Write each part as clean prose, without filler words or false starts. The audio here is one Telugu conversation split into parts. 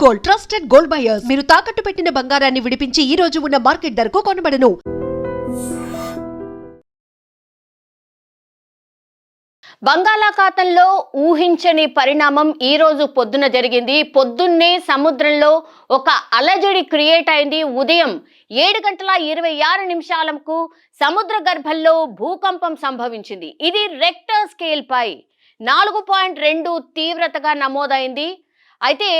Gold, trusted gold buyers. మీరు తాకట్టు పెట్టిన బంగారాన్ని విడిపించి ఈ రోజు ఉన్న మార్కెట్ ధరకు కొనబడను. బంగాళాఖాతంలో ఊహించని పరిణామం ఈ రోజు పొద్దున జరిగింది. పొద్దున్నే సముద్రంలో ఒక అలజడి క్రియేట్ అయింది. ఉదయం 7:26 సముద్ర గర్భంలో భూకంపం సంభవించింది. ఇది రెక్టర్ స్కేల్ పై 4.2 తీవ్రతగా నమోదైంది. అయితే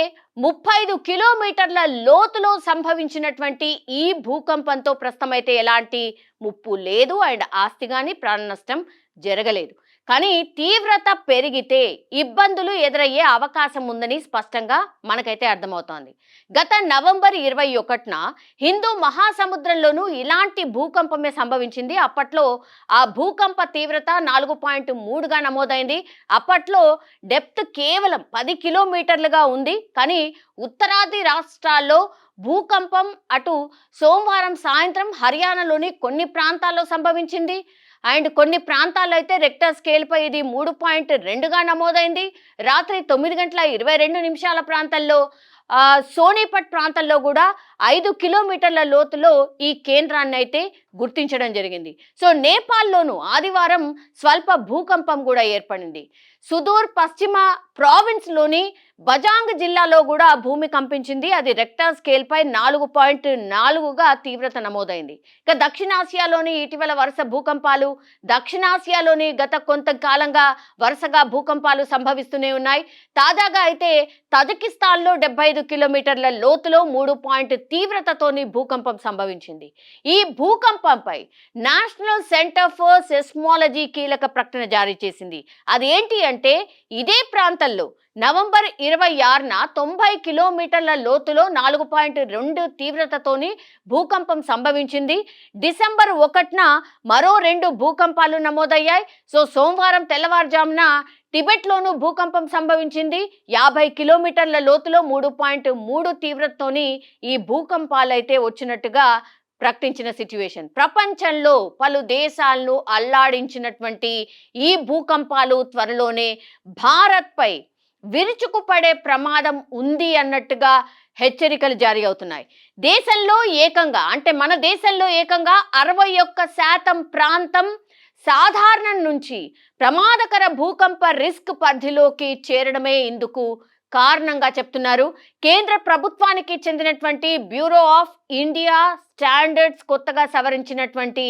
35 కిలోమీటర్ల లోతులో సంభవించినటువంటి ఈ భూకంపంతో ప్రస్తుతం అయితే ఎలాంటి ముప్పు లేదు అండ్ ఆస్తి గాని ప్రాణ నష్టం జరగలేదు. కానీ తీవ్రత పెరిగితే ఇబ్బందులు ఎదురయ్యే అవకాశం ఉందని స్పష్టంగా మనకైతే అర్థమవుతోంది. గత నవంబర్ 21న హిందూ మహాసముద్రంలోనూ ఇలాంటి భూకంపమే సంభవించింది. అప్పట్లో ఆ భూకంప తీవ్రత 4.3గా నమోదైంది. అప్పట్లో డెప్త్ కేవలం 10 కిలోమీటర్లుగా ఉంది. కానీ ఉత్తరాది రాష్ట్రాల్లో భూకంపం అటు సోమవారం సాయంత్రం హర్యానాలోని కొన్ని ప్రాంతాల్లో సంభవించింది. అండ్ కొన్ని ప్రాంతాల్లో అయితే రెక్టర్ స్కేల్ పై ఇది 3.2గా నమోదైంది. రాత్రి 9:22 ప్రాంతంలో సోనీపట్ ప్రాంతంలో కూడా 5 కిలోమీటర్ల లోతులో ఈ కేంద్రాన్ని అయితే గుర్తించడం జరిగింది. సో నేపాల్లోనూ ఆదివారం స్వల్ప భూకంపం కూడా ఏర్పడింది. సుదూర్ పశ్చిమ ప్రావిన్స్లోని బజాంగ్ జిల్లాలో కూడా భూమి కంపించింది. అది రెక్టర్ స్కేల్ పై 4.4గా తీవ్రత నమోదైంది. ఇక దక్షిణాసియాలోని ఇటీవల వరుస భూకంపాలు, దక్షిణాసియాలోని గత కొంతకాలంగా వరుసగా భూకంపాలు సంభవిస్తూనే ఉన్నాయి. తాజాగా అయితే తజకిస్తాన్లో 75 కిలోమీటర్ల లోతులో 3 తీవ్రతతోని భూకంపం సంభవించింది. ఈ భూకంపంపై నేషనల్ సెంటర్ ఫర్ సెస్మాలజీ కీలక ప్రకటన జారీ చేసింది. అదేంటి అంటే ఇదే ప్రాంతంలో నవంబర్ 26న 90 కిలోమీటర్ల లోతులో 4.2 తీవ్రతతోని భూకంపం సంభవించింది. డిసెంబర్ 1న మరో 2 భూకంపాలు నమోదయ్యాయి. సో సోమవారం తెల్లవారుజామున టిబెట్లోనూ భూకంపం సంభవించింది. 50 కిలోమీటర్ల లోతులో 3.3 తీవ్రతతోని ఈ భూకంపాలైతే వచ్చినట్టుగా ప్రకటించిన సిచ్యువేషన్. ప్రపంచంలో పలు దేశాలను అల్లాడించినటువంటి ఈ భూకంపాలు త్వరలోనే భారత్పై విరుచుకుపడే ప్రమాదం ఉంది అన్నట్టుగా హెచ్చరికలు జారీ అవుతున్నాయి. దేశంలో ఏకంగా మన దేశంలో ఏకంగా 61% ప్రాంతం సాధారణం నుంచి ప్రమాదకర భూకంప రిస్క్ పరిధిలోకి చేరడమే ఇందుకు కారణంగా చెప్తున్నారు. కేంద్ర ప్రభుత్వానికి చెందినటువంటి బ్యూరో ఆఫ్ ఇండియా స్టాండర్డ్స్ కొత్తగా సవరించినటువంటి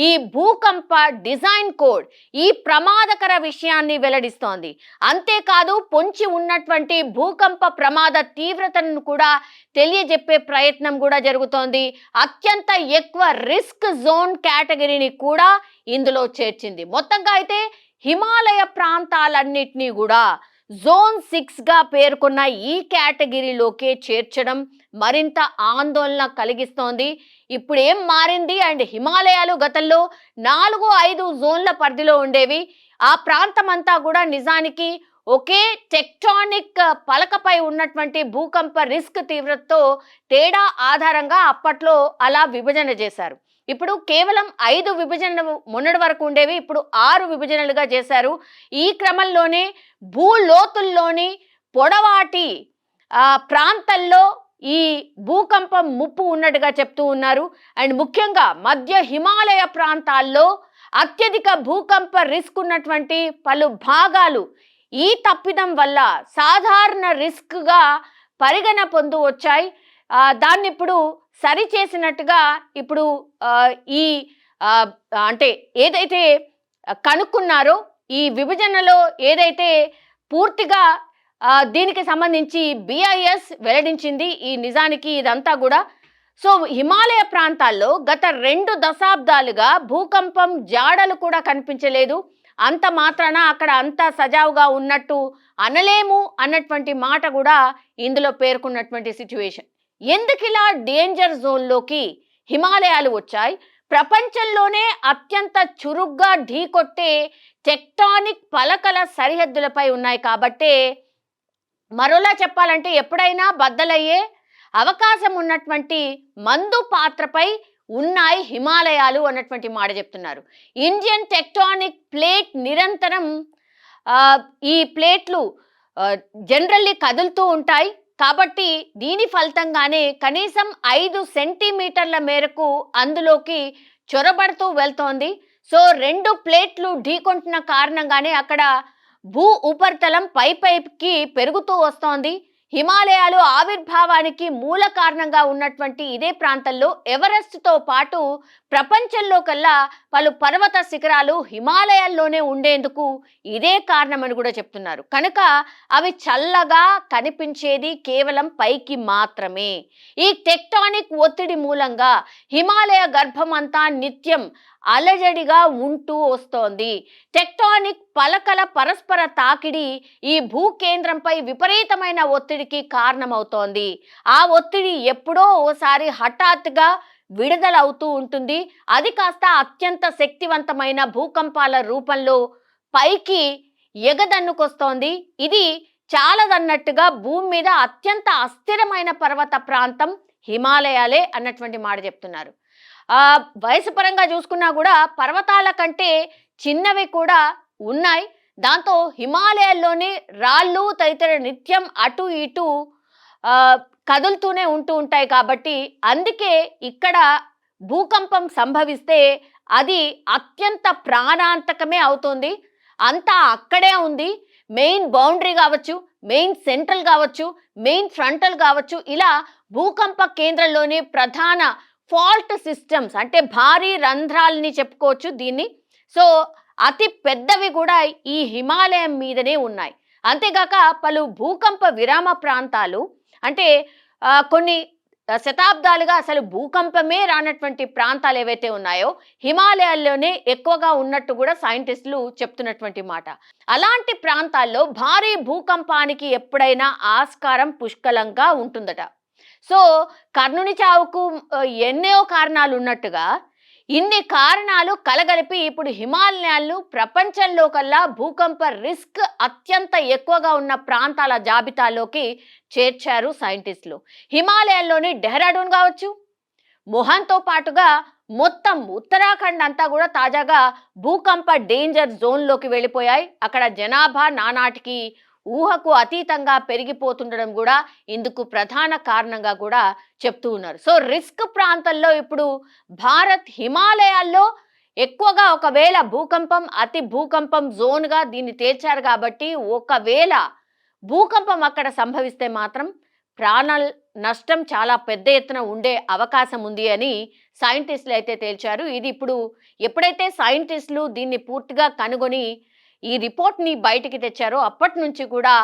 ఈ భూకంప డిజైన్ కోడ్ ఈ ప్రమాదకర విషయాన్ని వెల్లడిస్తోంది. అంతేకాదు పొంచి ఉన్నటువంటి భూకంప ప్రమాద తీవ్రతను కూడా తెలియజెప్పే ప్రయత్నం కూడా జరుగుతోంది. అత్యంత ఎక్కువ రిస్క్ జోన్ కేటగిరీని కూడా ఇందులో చేర్చింది. మొత్తంగా అయితే హిమాలయ ప్రాంతాలన్నిటినీ కూడా జోన్ 6గా పేర్కొన్న ఈ కేటగిరీలోకే చేర్చడం మరింత ఆందోళన కలిగిస్తోంది. ఇప్పుడు ఏం మారింది అండ్ హిమాలయాలు గతంలో 4-5 జోన్ల పరిధిలో ఉండేవి. ఆ ప్రాంతం అంతా కూడా నిజానికి ఒకే టెక్టానిక్ పలకపై ఉన్నటువంటి భూకంప రిస్క్ తీవ్రతతో తేడా ఆధారంగా అప్పట్లో అలా విభజన చేశారు. ఇప్పుడు కేవలం 5 విభజనలు మొన్నటి వరకు ఉండేవి, ఇప్పుడు 6 విభజనలుగా చేశారు. ఈ క్రమంలోనే భూలోతుల్లోని పొడవాటి ప్రాంతాల్లో ఈ భూకంపం ముప్పు ఉన్నట్టుగా చెప్తూ ఉన్నారు. అండ్ ముఖ్యంగా మధ్య హిమాలయ ప్రాంతాల్లో అత్యధిక భూకంప రిస్క్ ఉన్నటువంటి పలు భాగాలు ఈ తప్పిదం వల్ల సాధారణ రిస్క్గా పరిగణ పొందు వచ్చాయి. దాన్ని ఇప్పుడు సరిచేసినట్టుగా ఇప్పుడు ఈ ఏదైతే కనుక్కున్నారో ఈ విభజనలో ఏదైతే పూర్తిగా దీనికి సంబంధించి BIS వెల్లడించింది. ఈ నిజానికి ఇదంతా కూడా సో హిమాలయ ప్రాంతాల్లో గత 2 దశాబ్దాలుగా భూకంపం జాడలు కూడా కనిపించలేదు. అంత మాత్రాన అక్కడ అంతా సజావుగా ఉన్నట్టు అనలేము అన్నటువంటి మాట కూడా ఇందులో పేర్కొన్నటువంటి సిచ్యువేషన్. ఎందుకు ఇలా డేంజర్ జోన్లోకి హిమాలయాలు వచ్చాయి? ప్రపంచంలోనే అత్యంత చురుగ్గా ఢీకొట్టే టెక్టానిక్ పలకల సరిహద్దులపై ఉన్నాయి కాబట్టే మరోలా చెప్పాలంటే ఎప్పుడైనా బద్దలయ్యే అవకాశం ఉన్నటువంటి మందు పాత్రపై ఉన్నాయి హిమాలయాలు అన్నటువంటి మాట చెప్తున్నారు. ఇండియన్ టెక్టానిక్ ప్లేట్ నిరంతరం ఈ ప్లేట్లు జనరల్లీ కదులుతూ ఉంటాయి. కాబట్టి దీని ఫలితంగానే కనీసం 5 సెంటీమీటర్ల మేరకు అందులోకి చొరబడుతూ వెళ్తోంది. సో 2 ప్లేట్లు ఢీకొంటున్న కారణంగానే అక్కడ భూ ఉపరితలం పైకి పెరుగుతూ వస్తోంది. హిమాలయాలు ఆవిర్భావానికి మూల కారణంగా ఉన్నటువంటి ఇదే ప్రాంతంలో ఎవరెస్ట్తో పాటు ప్రపంచంలో కల్లా పలు పర్వత శిఖరాలు హిమాలయాల్లోనే ఉండేందుకు ఇదే కారణమని కూడా చెప్తున్నారు. కనుక అవి చల్లగా కనిపించేది కేవలం పైకి మాత్రమే. ఈ టెక్టానిక్ ఒత్తిడి మూలంగా హిమాలయ గర్భం అంతా నిత్యం అలజడిగా ఉంటూ వస్తోంది. టెక్టానిక్ పలకల పరస్పర తాకిడి ఈ భూకేంద్రంపై విపరీతమైన ఒత్తిడికి కారణమవుతోంది. ఆ ఒత్తిడి ఎప్పుడో ఓసారి హఠాత్తుగా విడుదలవుతూ ఉంటుంది. అది కాస్త అత్యంత శక్తివంతమైన భూకంపాల రూపంలో పైకి ఎగదన్నుకొస్తోంది. ఇది చాలదన్నట్టుగా భూమి మీద అత్యంత అస్థిరమైన పర్వత ప్రాంతం హిమాలయాలే అన్నటువంటి మాట చెప్తున్నారు. వయసు పరంగా చూసుకున్నా కూడా పర్వతాల కంటే చిన్నవి కూడా ఉన్నాయి. దాంతో హిమాలయాల్లోని రాళ్ళు తదితర నిత్యం అటు ఇటు కదులుతూనే ఉంటూ ఉంటాయి. కాబట్టి అందుకే ఇక్కడ భూకంపం సంభవిస్తే అది అత్యంత ప్రాణాంతకమే అవుతుంది. అంతా అక్కడే ఉంది. మెయిన్ బౌండరీ కావచ్చు, మెయిన్ సెంట్రల్ కావచ్చు, మెయిన్ ఫ్రంటల్ కావచ్చు, ఇలా భూకంప కేంద్రంలోని ప్రధాన ఫాల్ట్ సిస్టమ్స్ అంటే భారీ రంధ్రాలని చెప్పుకోవచ్చు దీన్ని. సో అతి పెద్దవి కూడా ఈ హిమాలయం మీదనే ఉన్నాయి. అంతేగాక పలు భూకంప విరామ ప్రాంతాలు అంటే కొన్ని శతాబ్దాలుగా అసలు భూకంపమే రానటువంటి ప్రాంతాలు ఏవైతే ఉన్నాయో హిమాలయాల్లోనే ఎక్కువగా ఉన్నట్టు కూడా సైంటిస్టులు చెప్తున్నటువంటి మాట. అలాంటి ప్రాంతాల్లో భారీ భూకంపానికి ఎప్పుడైనా ఆస్కారం పుష్కలంగా ఉంటుందట. సో కర్ణుని చావుకు ఎన్నో కారణాలు ఉన్నట్టుగా ఇన్ని కారణాలు కలగలిపి ఇప్పుడు హిమాలయాలు ప్రపంచంలో కల్లా భూకంప రిస్క్ అత్యంత ఎక్కువగా ఉన్న ప్రాంతాల జాబితాలోకి చేర్చారు సైంటిస్టులు. హిమాలయాల్లోని డెహ్రాడూన్ కావచ్చు, మొహన్తో పాటుగా మొత్తం ఉత్తరాఖండ్ అంతా కూడా తాజాగా భూకంప డేంజర్ జోన్లోకి వెళ్ళిపోయాయి. అక్కడ జనాభా నానాటికి ఊహకు అతీతంగా పెరిగిపోతుండడం కూడా ఇందుకు ప్రధాన కారణంగా కూడా చెప్తూ ఉన్నారు. సో రిస్క్ ప్రాంతంలో ఇప్పుడు భారత్ హిమాలయాల్లో ఎక్కువగా ఒకవేళ భూకంపం అతి భూకంపం జోన్గా దీన్ని తేల్చారు. కాబట్టి ఒకవేళ భూకంపం అక్కడ సంభవిస్తే మాత్రం ప్రాణాల నష్టం చాలా పెద్ద ఎత్తున ఉండే అవకాశం ఉంది అని సైంటిస్టులు అయితే తేల్చారు. ఇది ఇప్పుడు ఎప్పుడైతే సైంటిస్టులు దీన్ని పూర్తిగా కనుగొని ఈ రిపోర్ట్ని బయటికి తెచ్చారో అప్పటి నుంచి కూడా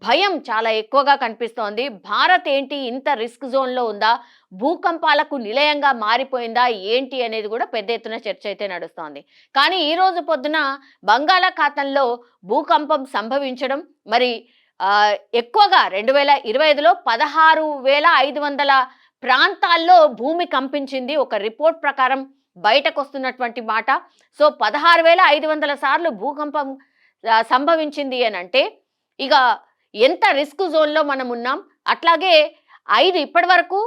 భయం చాలా ఎక్కువగా కనిపిస్తోంది. భారత్ ఏంటి ఇంత రిస్క్ జోన్లో ఉందా, భూకంపాలకు నిలయంగా మారిపోయిందా ఏంటి అనేది కూడా పెద్ద ఎత్తున చర్చ అయితే నడుస్తోంది. కానీ ఈ రోజు పొద్దున బంగాళాఖాతంలో భూకంపం సంభవించడం మరి ఎక్కువగా 2025లో 16,500 ప్రాంతాల్లో భూమి కంపించింది ఒక రిపోర్ట్ ప్రకారం బయటకు వస్తున్నటువంటి మాట. సో 16,500 సార్లు భూకంపం సంభవించింది అని అంటే ఇక ఎంత రిస్క్ జోన్లో మనం ఉన్నాం. అట్లాగే 5 ఇప్పటి వరకు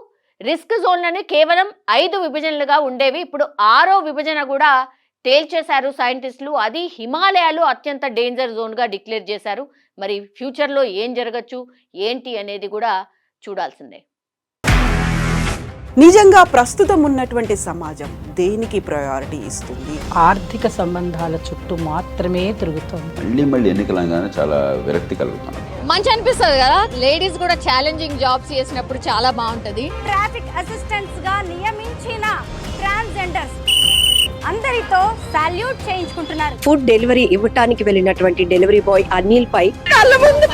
రిస్క్ జోన్లని కేవలం 5 విభజనలుగా ఉండేవి. ఇప్పుడు 6వ విభజన కూడా తేల్చేశారు సైంటిస్టులు. అది హిమాలయాలు అత్యంత డేంజర్ జోన్గా డిక్లేర్ చేశారు. మరి ఫ్యూచర్లో ఏం జరగచ్చు ఏంటి అనేది కూడా చూడాల్సిందే. నిజంగా ప్రస్తుతం ఉన్నటువంటి సమాజం దేనికి ప్రయారిటీ ఇస్తుంది? ఆర్థిక సంబంధాల చుట్టూ మాత్రమే తిరుగుతుంది. మళ్ళీ ఎన్నికలంగానే చాలా విరక్తి కలుగుతున్నాం. మంచి అనిపిస్తుంది కదా, లేడీస్ కూడా ఛాలెంజింగ్ జాబ్స్ చేసినప్పుడు చాలా బాగుంటది. ట్రాఫిక్ అసిస్టెంట్స్ గా నియమించిన ట్రాన్స్జెండర్స్ అందరితో సాల్యూట్ చేయించుకుంటున్నారు. ఫుడ్ డెలివరీ ఇవ్వటానికి వెళ్ళినటువంటి డెలివరీ బాయ్ అనిల్ పై కళ్ళ ముందు